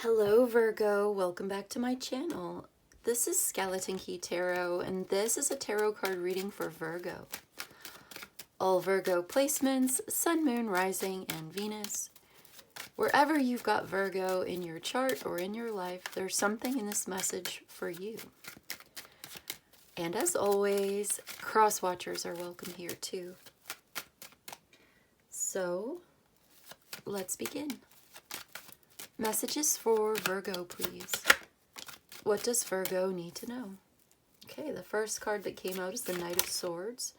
Hello Virgo, welcome back to my channel. This is Skeleton Key Tarot, and this is a tarot card reading for Virgo. All Virgo placements, Sun, Moon, Rising, and Venus. Wherever you've got Virgo in your chart or in your life, there's something in this message for you. And as always, cross watchers are welcome here too. So, let's begin. Messages for Virgo, please. What does Virgo need to know? Okay, the first card that came out is the Knight of Swords.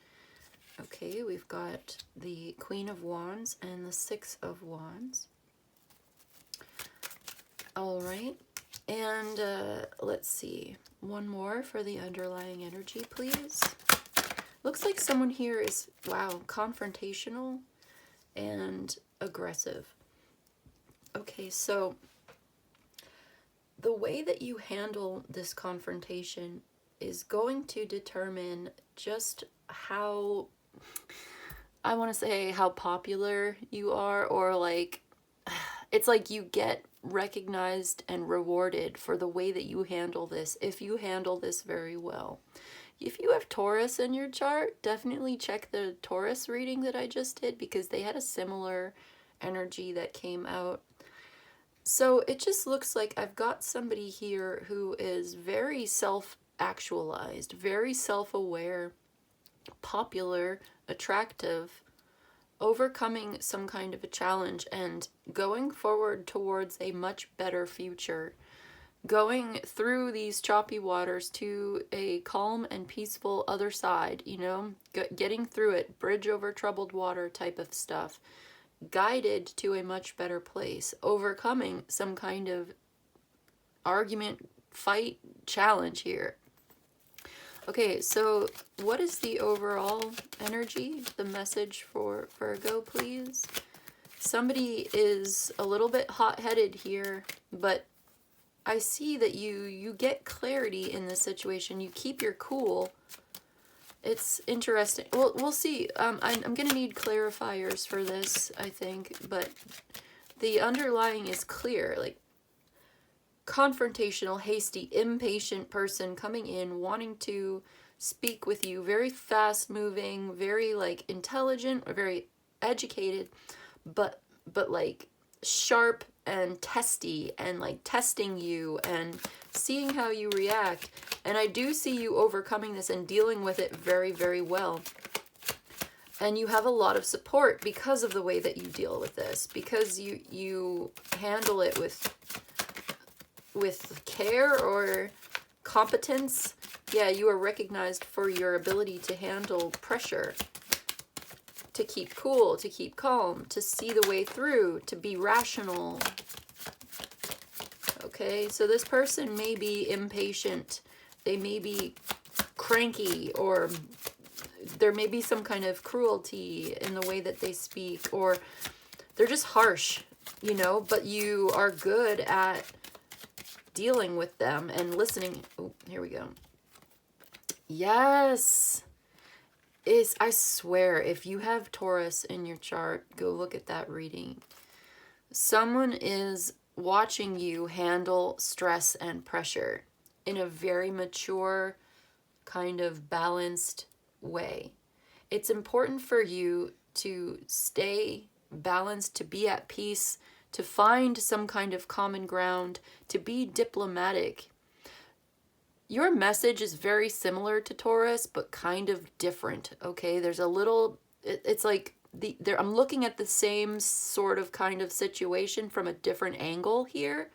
Okay, we've got the Queen of Wands and the Six of Wands. All right, and let's see. One more for the underlying energy, please. Looks like someone here is, wow, confrontational and aggressive. Okay, so the way that you handle this confrontation is going to determine just how, I want to say how popular you are, or like, it's like you get recognized and rewarded for the way that you handle this, if you handle this very well. If you have Taurus in your chart, definitely check the Taurus reading that I just did, because they had a similar energy that came out. So it just looks like I've got somebody here who is very self-actualized, very self-aware, popular, attractive, overcoming some kind of a challenge and going forward towards a much better future, going through these choppy waters to a calm and peaceful other side, you know, getting through it, bridge over troubled water type of stuff. Guided to a much better place, overcoming some kind of argument, fight, challenge here. Okay, so what is the overall energy, the message for Virgo, please? Somebody is a little bit hot-headed here, but I see that you get clarity in this situation. You keep your cool. It's interesting. Well, we'll see. I'm going to need clarifiers for this, I think, but the underlying is clear. Like, confrontational, hasty, impatient person coming in, wanting to speak with you, very fast-moving, very, like, intelligent, or very educated, but like, sharp and testy, and like testing you and seeing how you react. And I do see you overcoming this and dealing with it very, very well. And you have a lot of support because of the way that you deal with this, because you handle it with care or competence. Yeah, you are recognized for your ability to handle pressure, to keep cool, to keep calm, to see the way through, to be rational. Okay, so this person may be impatient, they may be cranky, or there may be some kind of cruelty in the way that they speak, or they're just harsh, you know, but you are good at dealing with them and listening. Oh, here we go. Yes. I swear, if you have Taurus in your chart, go look at that reading. Someone is watching you handle stress and pressure in a very mature, kind of balanced way. It's important for you to stay balanced, to be at peace, to find some kind of common ground, to be diplomatic. Your message is very similar to Taurus, but kind of different, okay? There's a little, it's like, I'm looking at the same sort of kind of situation from a different angle here.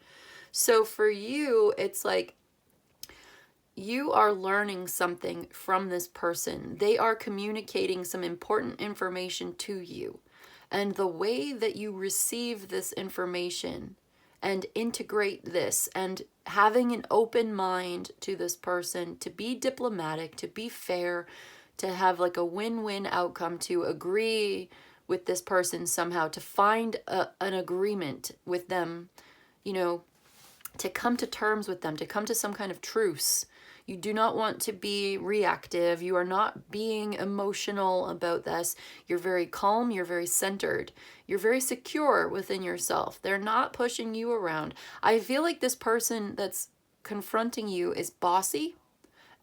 So for you, it's like you are learning something from this person. They are communicating some important information to you. And the way that you receive this information and integrate this, and having an open mind to this person, to be diplomatic, to be fair, to have like a win-win outcome, to agree with this person somehow, to find an agreement with them, you know, to come to terms with them, to come to some kind of truce. You do not want to be reactive. You are not being emotional about this. You're very calm. You're very centered. You're very secure within yourself. They're not pushing you around. I feel like this person that's confronting you is bossy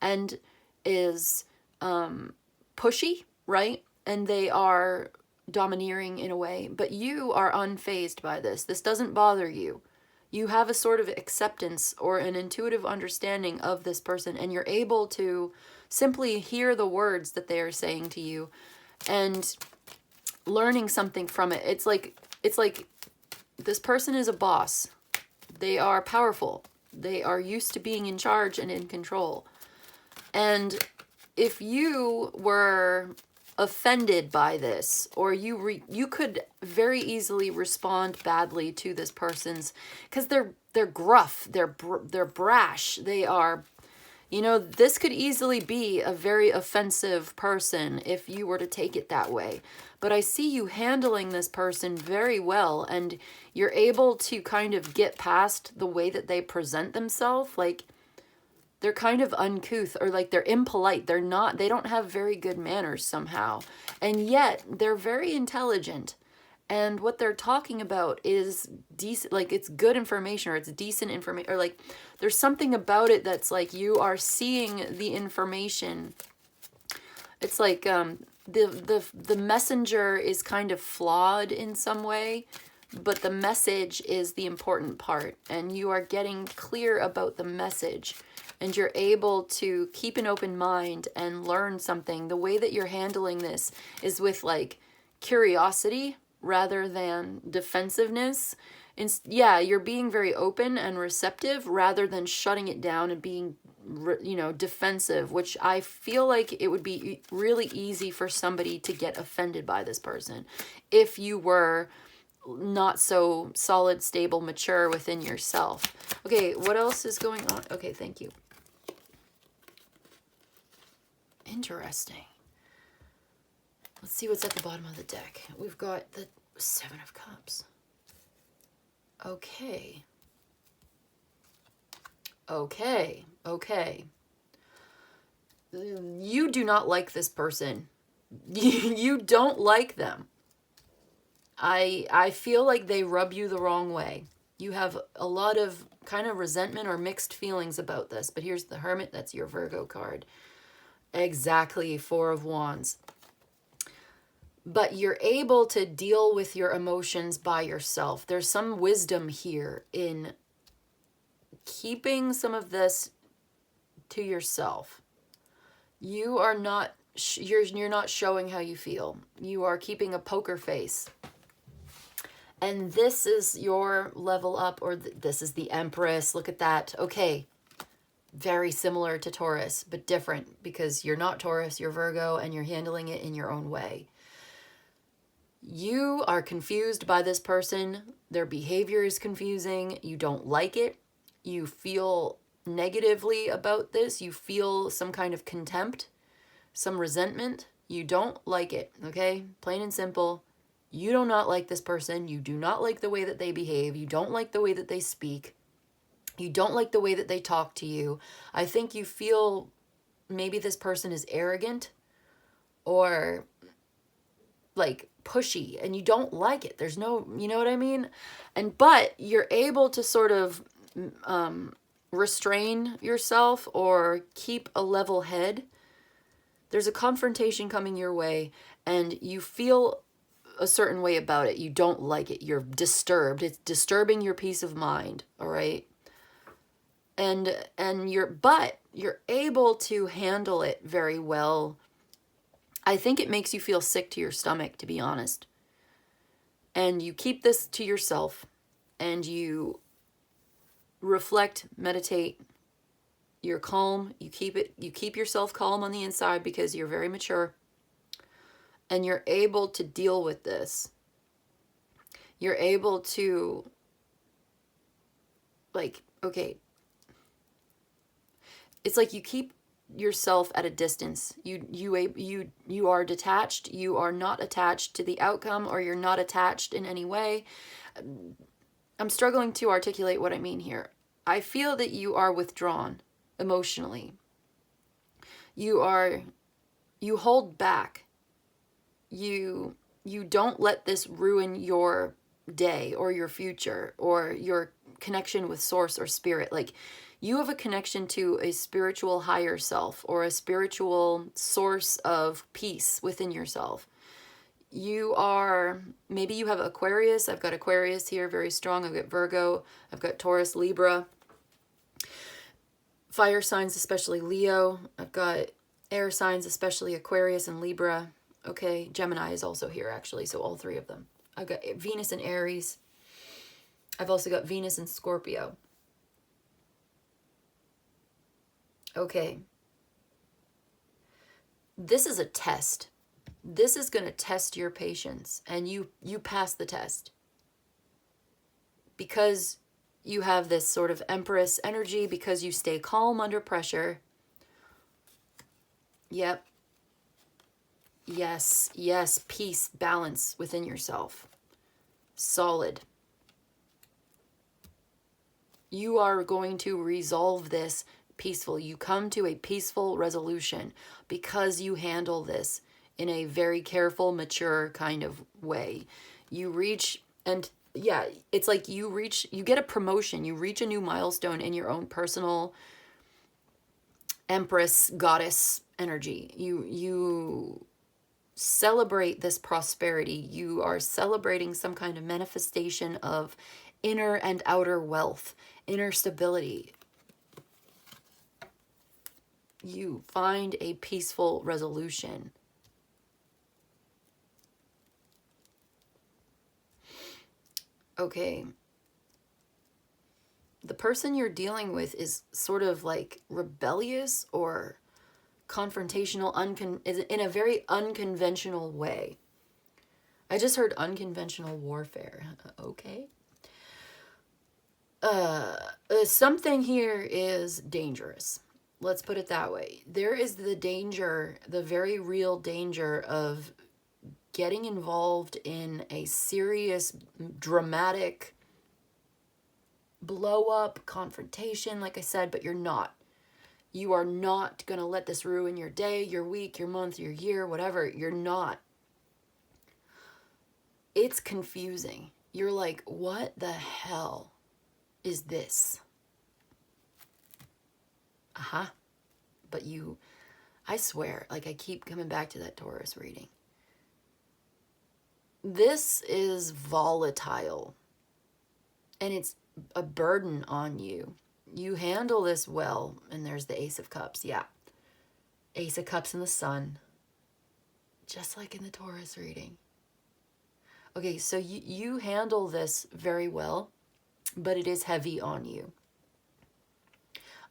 and is pushy, right? And they are domineering in a way, but you are unfazed by this. This doesn't bother you. You have a sort of acceptance or an intuitive understanding of this person, and you're able to simply hear the words that they are saying to you and learning something from it. It's like this person is a boss. They are powerful. They are used to being in charge and in control. And if you were offended by this, or you could very easily respond badly to this person's, because they're gruff, they're brash, they are, this could easily be a very offensive person if you were to take it that way. But I see you handling this person very well, and you're able to kind of get past the way that they present themselves. Like, they're kind of uncouth, or like they're impolite. They don't have very good manners somehow. And yet they're very intelligent. And what they're talking about is decent, like it's good information, or it's decent information, or like there's something about it that's like you are seeing the information. It's like the messenger is kind of flawed in some way, but the message is the important part, and you are getting clear about the message. And you're able to keep an open mind and learn something. The way that you're handling this is with like curiosity rather than defensiveness. You're being very open and receptive rather than shutting it down and being, defensive, which I feel like it would be really easy for somebody to get offended by this person if you were not so solid, stable, mature within yourself. Okay, what else is going on? Okay, thank you. Interesting. Let's see what's at the bottom of the deck. We've got the Seven of Cups. Okay. You do not like this person. You don't like them. I feel like they rub you the wrong way. You have a lot of kind of resentment or mixed feelings about this. But here's the Hermit. That's your Virgo card. Exactly, Four of Wands. But you're able to deal with your emotions by yourself. There's some wisdom here in keeping some of this to yourself. You are not, you're not showing how you feel. You are keeping a poker face. And this is your level up, or this is the Empress. Look at that. Okay. Very similar to Taurus, but different, because you're not Taurus, you're Virgo, and you're handling it in your own way. You are confused by this person. Their behavior is confusing. You don't like it. You feel negatively about this. You feel some kind of contempt, some resentment. You don't like it, okay? Plain and simple. You do not like this person. You do not like the way that they behave. You don't like the way that they speak. You don't like the way that they talk to you. I think you feel maybe this person is arrogant or like pushy, and you don't like it. There's no, you know what I mean? But you're able to sort of restrain yourself or keep a level head. There's a confrontation coming your way, and you feel a certain way about it. You don't like it. You're disturbed. It's disturbing your peace of mind, all right? And you're able to handle it very well. I think it makes you feel sick to your stomach, to be honest. And you keep this to yourself, and you reflect, meditate. You're calm. You keep yourself calm on the inside because you're very mature. And you're able to deal with this. You're able to, like, okay, it's like you keep yourself at a distance. You are detached. You are not attached to the outcome, or you're not attached in any way. I'm struggling to articulate what I mean here. I feel that you are withdrawn emotionally. You hold back. You don't let this ruin your day or your future or your connection with source or spirit. Like, you have a connection to a spiritual higher self or a spiritual source of peace within yourself. You are, maybe you have Aquarius. I've got Aquarius here, very strong. I've got Virgo. I've got Taurus, Libra. Fire signs, especially Leo. I've got air signs, especially Aquarius and Libra. Okay, Gemini is also here, actually, so all three of them. I've got Venus and Aries. I've also got Venus and Scorpio. Okay. This is a test. This is going to test your patience, and you pass the test. Because you have this sort of Empress energy, because you stay calm under pressure. Yep. Yes, yes, peace, balance within yourself. Solid. You are going to resolve this peacefully. You come to a peaceful resolution because you handle this in a very careful, mature kind of way. You reach, and yeah, it's like you get a promotion, you reach a new milestone in your own personal Empress, goddess energy. You celebrate this prosperity. You are celebrating some kind of manifestation of inner and outer wealth, inner stability. You find a peaceful resolution. Okay. The person you're dealing with is sort of like rebellious or confrontational, in a very unconventional way. I just heard unconventional warfare. Okay. Something here is dangerous. Let's put it that way. There is the danger, the very real danger of getting involved in a serious, dramatic blow up, confrontation, like I said, but you're not. You are not going to let this ruin your day, your week, your month, your year, whatever. You're not. It's confusing. You're like, what the hell is this? But I swear, like, I keep coming back to that Taurus reading. This is volatile. And it's a burden on you. You handle this well. And there's the Ace of Cups. Yeah. Ace of Cups in the sun. Just like in the Taurus reading. Okay, so you handle this very well. But it is heavy on you.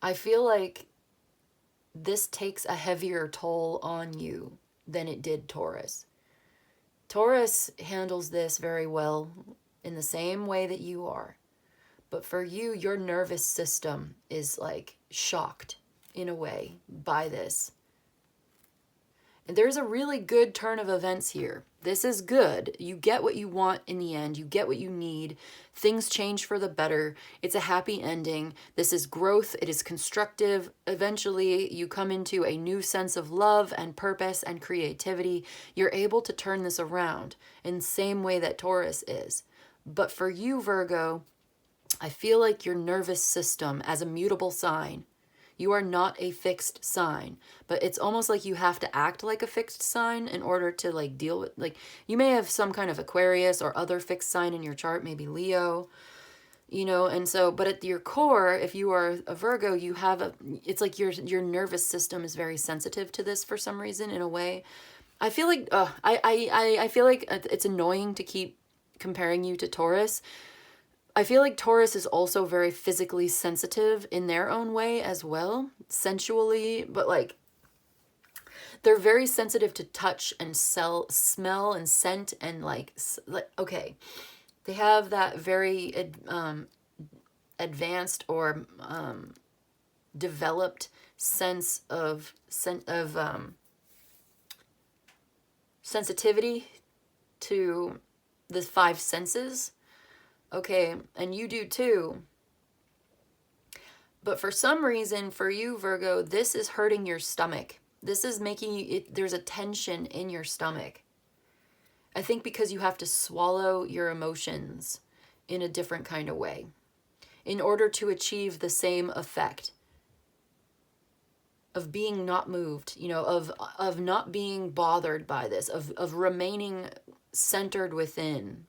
I feel like this takes a heavier toll on you than it did Taurus. Taurus handles this very well in the same way that you are. But for you, your nervous system is like shocked in a way by this. And there's a really good turn of events here. This is good. You get what you want in the end. You get what you need. Things change for the better. It's a happy ending. This is growth. It is constructive. Eventually, you come into a new sense of love and purpose and creativity. You're able to turn this around in the same way that Taurus is. But for you, Virgo, I feel like your nervous system as a mutable sign. You are not a fixed sign, but it's almost like you have to act like a fixed sign in order to like deal with, like, you may have some kind of Aquarius or other fixed sign in your chart, maybe Leo, you know, and so, but at your core, if you are a Virgo, you have it's like your nervous system is very sensitive to this for some reason in a way. I feel like, I feel like it's annoying to keep comparing you to Taurus. I feel like Taurus is also very physically sensitive in their own way as well, sensually, but like they're very sensitive to touch and smell and scent and like okay, they have that very advanced or developed sense of sensitivity to the five senses. Okay, and you do too. But for some reason, for you, Virgo, this is hurting your stomach. This is making you, there's a tension in your stomach. I think because you have to swallow your emotions in a different kind of way in order to achieve the same effect of being not moved, you know, of not being bothered by this, of remaining centered within.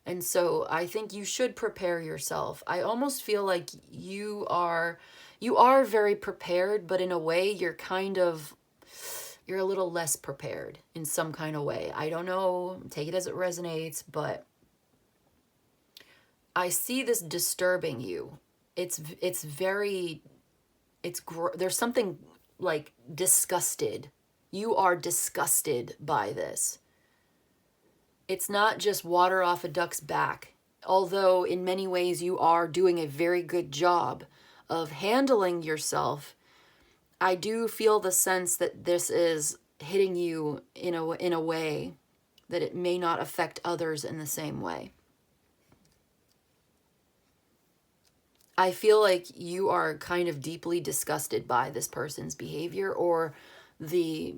And so I think you should prepare yourself. I almost feel like you are very prepared, but in a way you're a little less prepared in some kind of way. I don't know, take it as it resonates, but I see this disturbing you. There's something like disgusted. You are disgusted by this. It's not just water off a duck's back, although in many ways you are doing a very good job of handling yourself. I do feel the sense that this is hitting you in a way that it may not affect others in the same way. I feel like you are kind of deeply disgusted by this person's behavior or the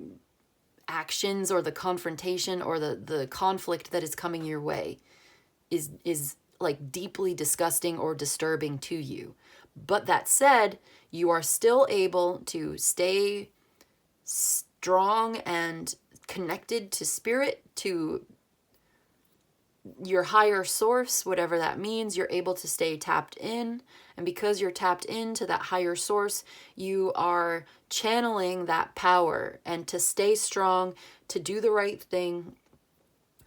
actions or the confrontation or the conflict that is coming your way is like deeply disgusting or disturbing to you. But that said, you are still able to stay strong and connected to spirit, to your higher source, whatever that means. You're able to stay tapped in. And because you're tapped into that higher source, you are channeling that power and to stay strong, to do the right thing.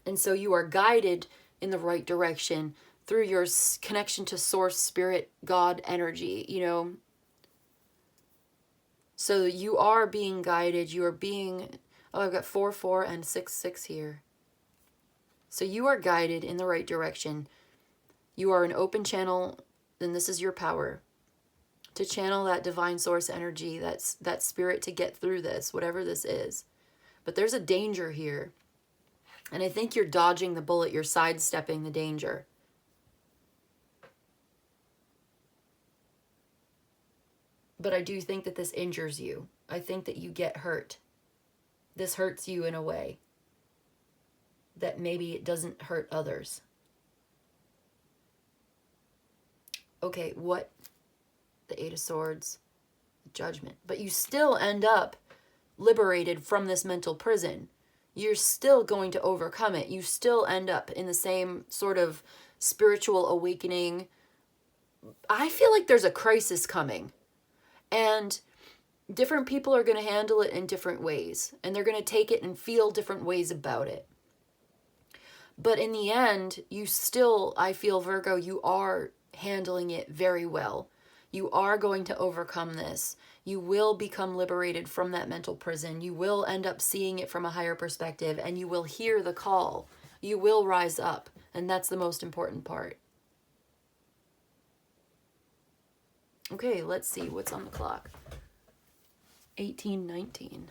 And so you are guided in the right direction through your connection to source, spirit, God energy, you know. So you are being guided. You are being, I've got 4, 4, and 6, 6 here. So you are guided in the right direction. You are an open channel, and this is your power to channel that divine source energy, that spirit to get through this, whatever this is. But there's a danger here. And I think you're dodging the bullet. You're sidestepping the danger. But I do think that this injures you. I think that you get hurt. This hurts you in a way that maybe it doesn't hurt others. Okay, what? The 8 of Swords, Judgment. But you still end up liberated from this mental prison. You're still going to overcome it. You still end up in the same sort of spiritual awakening. I feel like there's a crisis coming. And different people are going to handle it in different ways. And they're going to take it and feel different ways about it. But in the end, you still, I feel, Virgo, you are handling it very well. You are going to overcome this. You will become liberated from that mental prison. You will end up seeing it from a higher perspective, and you will hear the call. You will rise up, and that's the most important part. Okay, let's see what's on the clock. 18:19.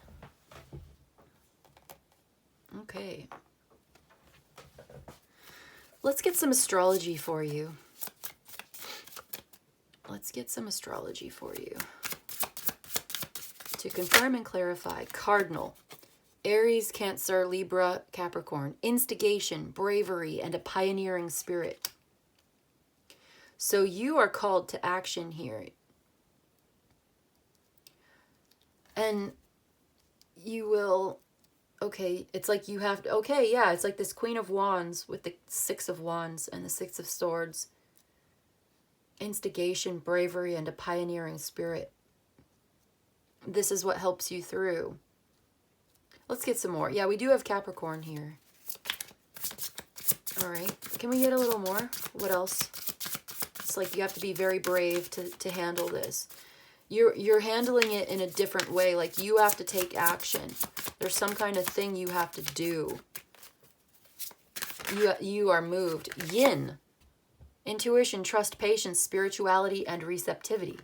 Okay. Let's get some astrology for you. Let's get some astrology for you. To confirm and clarify, Cardinal, Aries, Cancer, Libra, Capricorn, instigation, bravery, and a pioneering spirit. So you are called to action here. And you will, okay, it's like you have to, okay, yeah, it's like this Queen of Wands with the 6 of Wands and the 6 of Swords. Instigation, bravery, and a pioneering spirit. This is what helps you through. Let's get some more. Yeah, we do have Capricorn here. All right. Can we get a little more? What else? It's like you have to be very brave to handle this. You're handling it in a different way. Like you have to take action. There's some kind of thing you have to do. You are moved. Yin. Intuition, trust, patience, spirituality, and receptivity.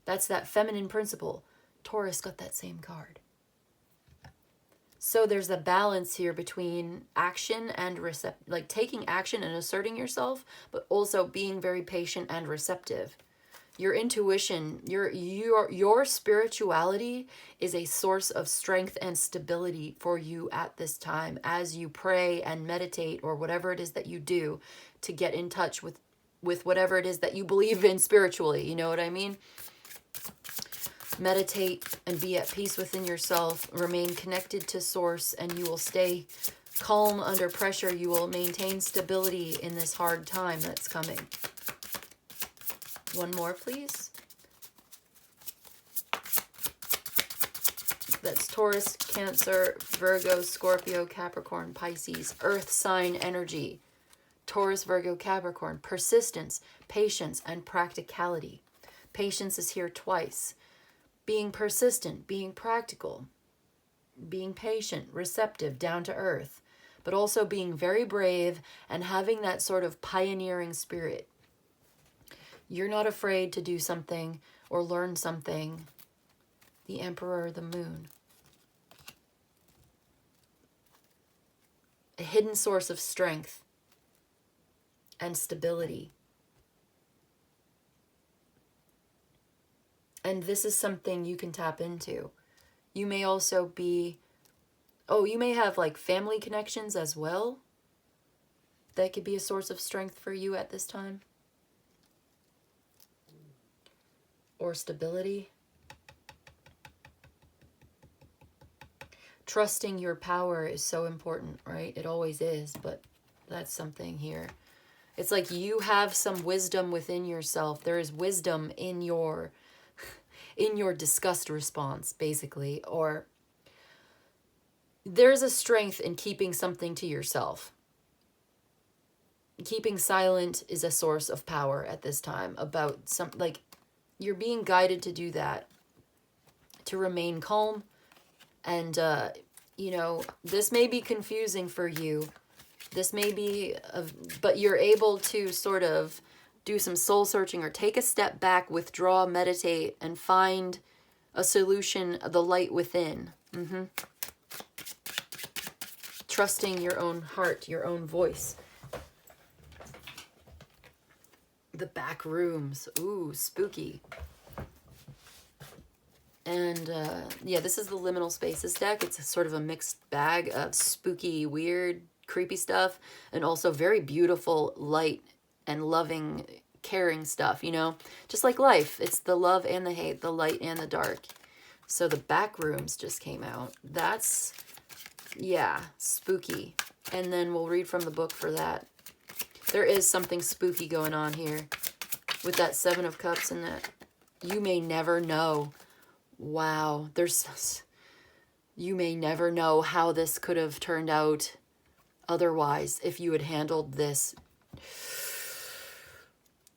That's that feminine principle. Taurus got that same card. So there's a balance here between action and like taking action and asserting yourself, but also being very patient and receptive. Your intuition, your spirituality is a source of strength and stability for you at this time as you pray and meditate or whatever it is that you do to get in touch with whatever it is that you believe in spiritually. You know what I mean? Meditate and be at peace within yourself. Remain connected to source and you will stay calm under pressure. You will maintain stability in this hard time that's coming. One more, please. That's Taurus, Cancer, Virgo, Scorpio, Capricorn, Pisces. Earth sign energy. Taurus, Virgo, Capricorn. Persistence, patience, and practicality. Patience is here twice. Being persistent, being practical, being patient, receptive, down to earth, but also being very brave and having that sort of pioneering spirit. You're not afraid to do something or learn something. The Emperor, the Moon. A hidden source of strength and stability. And this is something you can tap into. You may also be, you may have like family connections as well. That could be a source of strength for you at this time. Or stability. Trusting your power is so important, right? It always is, but that's something here. It's like you have some wisdom within yourself. There is wisdom in your disgust response, basically, or there's a strength in keeping something to yourself. Keeping silent is a source of power at this time about some, like, you're being guided to do that, to remain calm. And, you know, this may be confusing for you. This may be, but you're able to sort of do some soul searching or take a step back, withdraw, meditate, and find a solution, the light within. Trusting your own heart, your own voice. The back rooms. Ooh, spooky. And yeah, this is the Liminal Spaces deck. It's sort of a mixed bag of spooky, weird, creepy stuff, and also very beautiful, light, and loving, caring stuff, you know? Just like life. It's the love and the hate, the light and the dark. So the back rooms just came out. That's, yeah, spooky. And then we'll read from the book for that. There is something spooky going on here with that Seven of Cups and that you may never know. Wow, you may never know how this could have turned out otherwise if you had handled this.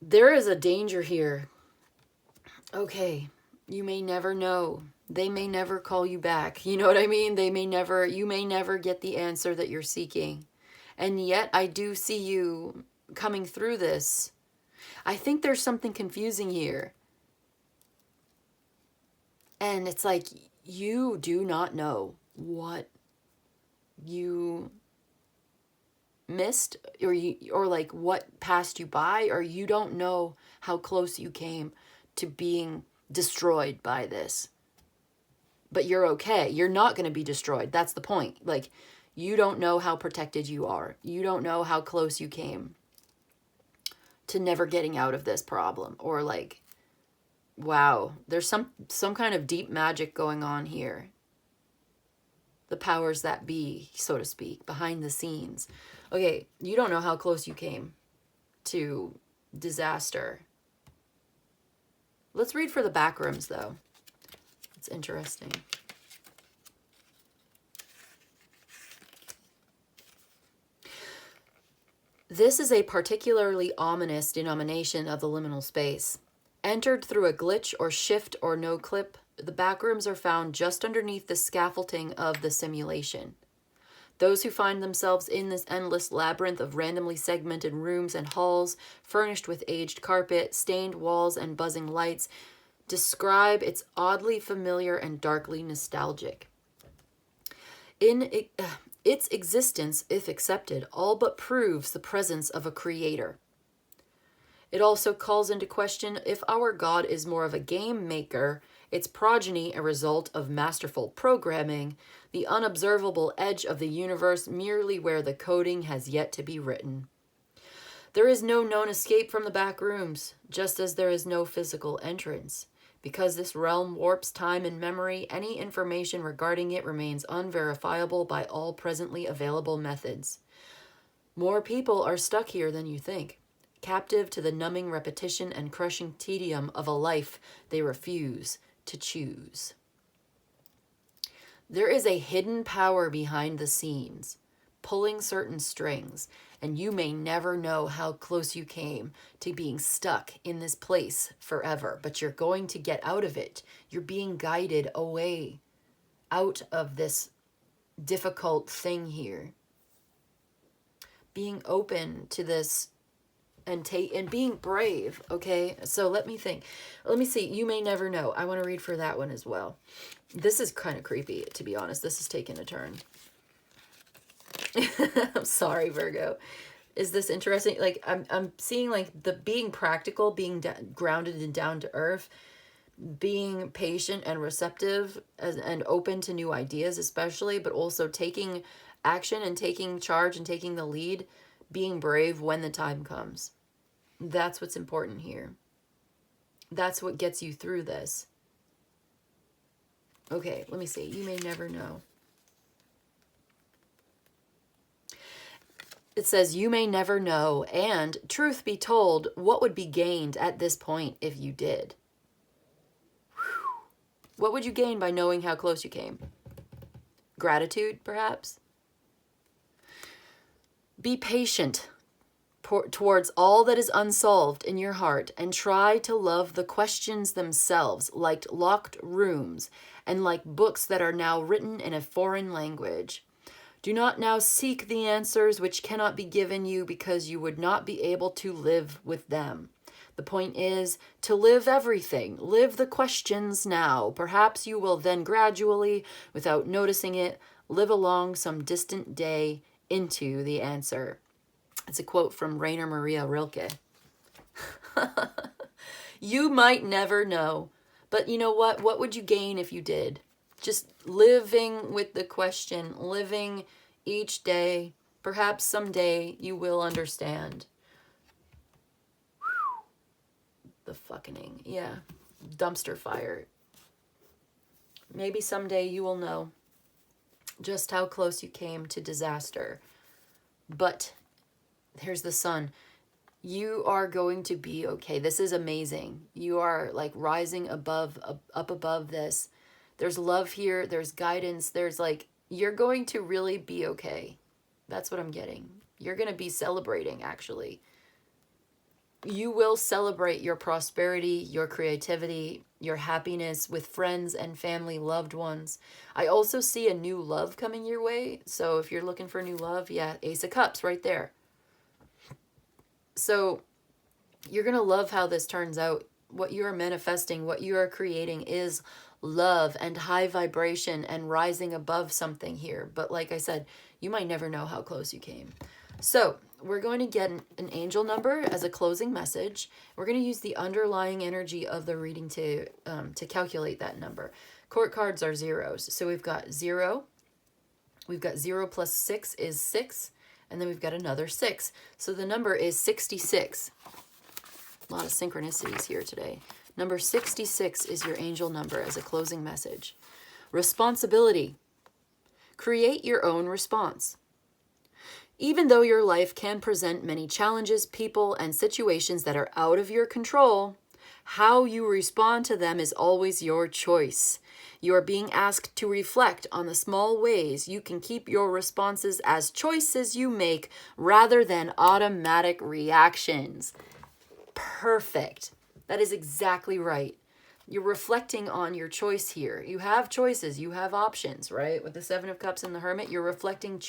There is a danger here. Okay, you may never know. They may never call you back. You know what I mean? You may never get the answer that you're seeking. And yet I do see you coming through this. I think there's something confusing here. And it's like you do not know what you missed or like what passed you by, or you don't know how close you came to being destroyed by this. But you're okay. You're not going to be destroyed. That's the point. Like, you don't know how protected you are. You don't know how close you came to never getting out of this problem, or like, wow, there's some kind of deep magic going on here. The powers that be, so to speak, behind the scenes. Okay, you don't know how close you came to disaster. Let's read for the back rooms, though. It's interesting. This is a particularly ominous denomination of the liminal space. Entered through a glitch or shift or no clip, the backrooms are found just underneath the scaffolding of the simulation. Those who find themselves in this endless labyrinth of randomly segmented rooms and halls, furnished with aged carpet, stained walls, and buzzing lights, describe its oddly familiar and darkly nostalgic. Its existence, if accepted, all but proves the presence of a creator. It also calls into question if our God is more of a game maker, its progeny a result of masterful programming, the unobservable edge of the universe merely where the coding has yet to be written. There is no known escape from the back rooms, just as there is no physical entrance. Because this realm warps time and memory, any information regarding it remains unverifiable by all presently available methods. More people are stuck here than you think, captive to the numbing repetition and crushing tedium of a life they refuse to choose. There is a hidden power behind the scenes, pulling certain strings, and you may never know how close you came to being stuck in this place forever, but you're going to get out of it. You're being guided away out of this difficult thing here. Being open to this and being brave, okay? So let me think. Let me see. You may never know. I want to read for that one as well. This is kind of creepy, to be honest. This is taking a turn. I'm sorry, Virgo. Is this interesting? Like, I'm seeing like the being practical, being grounded and down to earth, being patient and receptive and open to new ideas, especially, but also taking action and taking charge and taking the lead, being brave when the time comes. That's what's important here. That's what gets you through this. Okay, let me see. You may never know. It says, you may never know, and truth be told, what would be gained at this point if you did? Whew. What would you gain by knowing how close you came? Gratitude, perhaps? Be patient towards all that is unsolved in your heart, and try to love the questions themselves like locked rooms and like books that are now written in a foreign language. Do not now seek the answers which cannot be given you because you would not be able to live with them. The point is to live everything. Live the questions now. Perhaps you will then gradually, without noticing it, live along some distant day into the answer. It's a quote from Rainer Maria Rilke. You might never know, but you know what? What would you gain if you did? Just living with the question, living each day. Perhaps someday you will understand. The fucking, yeah, dumpster fire. Maybe someday you will know just how close you came to disaster. But here's the sun. You are going to be okay. This is amazing. You are like rising above, up above this. There's love here. There's guidance. There's like, you're going to really be okay. That's what I'm getting. You're going to be celebrating, actually. You will celebrate your prosperity, your creativity, your happiness with friends and family, loved ones. I also see a new love coming your way. So if you're looking for new love, yeah, Ace of Cups right there. So you're going to love how this turns out. What you are manifesting, what you are creating is love and high vibration and rising above something here. But like I said, you might never know how close you came. So we're going to get an angel number as a closing message. We're going to use the underlying energy of the reading to calculate that number. Court cards are zeros. So we've got 0. We've got 0 plus 6 is 6. And then we've got another 6. So the number is 66. A lot of synchronicities here today. Number 66 is your angel number as a closing message. Responsibility. Create your own response. Even though your life can present many challenges, people, and situations that are out of your control, how you respond to them is always your choice. You are being asked to reflect on the small ways you can keep your responses as choices you make rather than automatic reactions. Perfect. That is exactly right. You're reflecting on your choice here. You have choices. You have options, right? With the 7 of Cups and the Hermit, you're reflecting,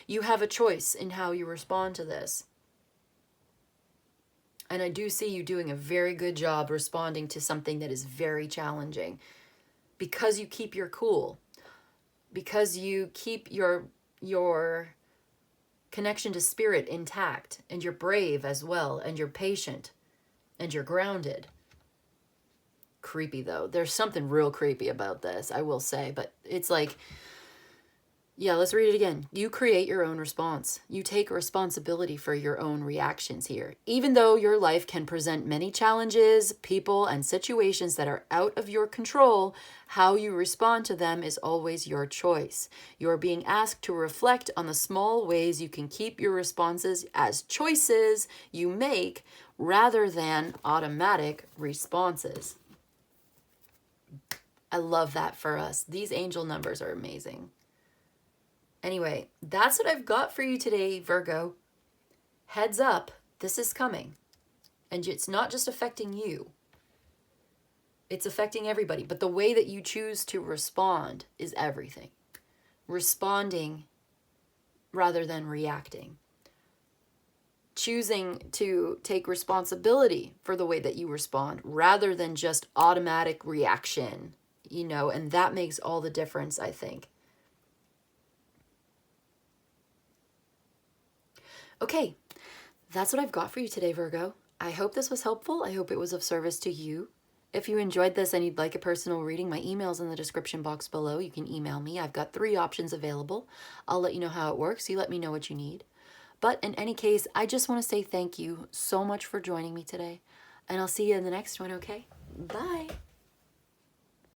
you have a choice in how you respond to this. And I do see you doing a very good job responding to something that is very challenging. Because you keep your cool. Because you keep your connection to spirit intact. And you're brave as well. And you're patient. and you're grounded. Creepy though. There's something real creepy about this, I will say, but it's like, yeah, let's read it again. You create your own response. You take responsibility for your own reactions here. Even though your life can present many challenges, people, and situations that are out of your control, how you respond to them is always your choice. You are being asked to reflect on the small ways you can keep your responses as choices you make rather than automatic responses. I love that for us. These angel numbers are amazing. Anyway, that's what I've got for you today, Virgo. Heads up, this is coming. And it's not just affecting you. It's affecting everybody. But the way that you choose to respond is everything. Responding rather than reacting. Choosing to take responsibility for the way that you respond rather than just automatic reaction, and that makes all the difference, I think. Okay, that's what I've got for you today, Virgo. I hope this was helpful. I hope it was of service to you. If you enjoyed this and you'd like a personal reading, my email's in the description box below. You can email me. I've got 3 options available. I'll let you know how it works. You let me know what you need. But in any case, I just want to say thank you so much for joining me today. And I'll see you in the next one, okay? Bye.